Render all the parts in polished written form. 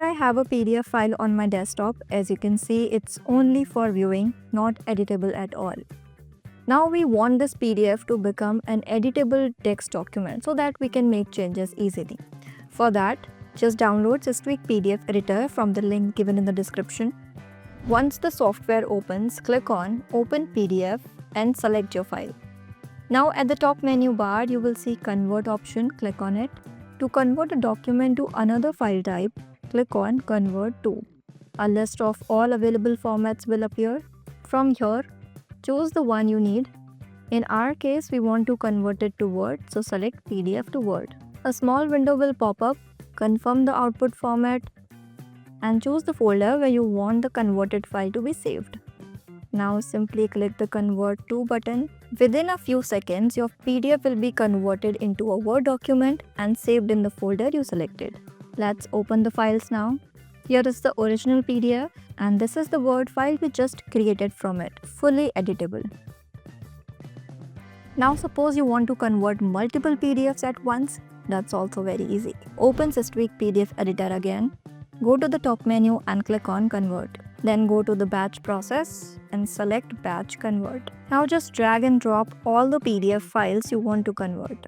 I have a PDF file on my desktop. As you can see, it's only for viewing, not editable at all. Now we want this PDF to become an editable text document so that we can make changes easily. For that, just download SysTweak PDF editor from the link given in the description. Once the software opens, click on Open PDF and select your file. Now at the top menu bar, you will see Convert option. Click on it. To convert a document to another file type, click on Convert to. A list of all available formats will appear. From here, choose the one you need. In our case, we want to convert it to Word, so select PDF to Word. A small window will pop up. Confirm the output format and choose the folder where you want the converted file to be saved. Now simply click the Convert to button. Within a few seconds, your PDF will be converted into a Word document and saved in the folder you selected. Let's open the files now. Here is the original PDF and this is the Word file we just created from it, fully editable. Now suppose you want to convert multiple PDFs at once. That's also very easy. Open SysTweak PDF editor again. Go to the top menu and click on Convert. Then go to the batch process and select Batch Convert. Now just drag and drop all the PDF files you want to convert.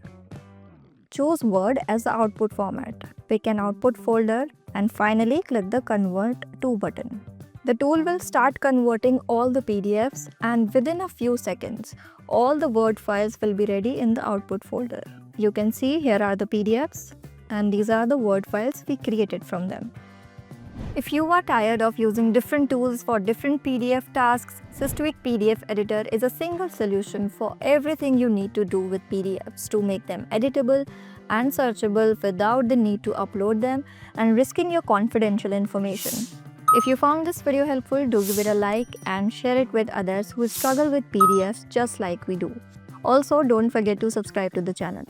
Choose Word as the output format. Pick an output folder and finally click the Convert to button. The tool will start converting all the PDFs and within a few seconds, all the Word files will be ready in the output folder. You can see here are the PDFs and these are the Word files we created from them. If you are tired of using different tools for different PDF tasks, SysTweak PDF Editor is a single solution for everything you need to do with PDFs to make them editable and searchable without the need to upload them and risking your confidential information. If you found this video helpful, do give it a like and share it with others who struggle with PDFs just like we do. Also, don't forget to subscribe to the channel.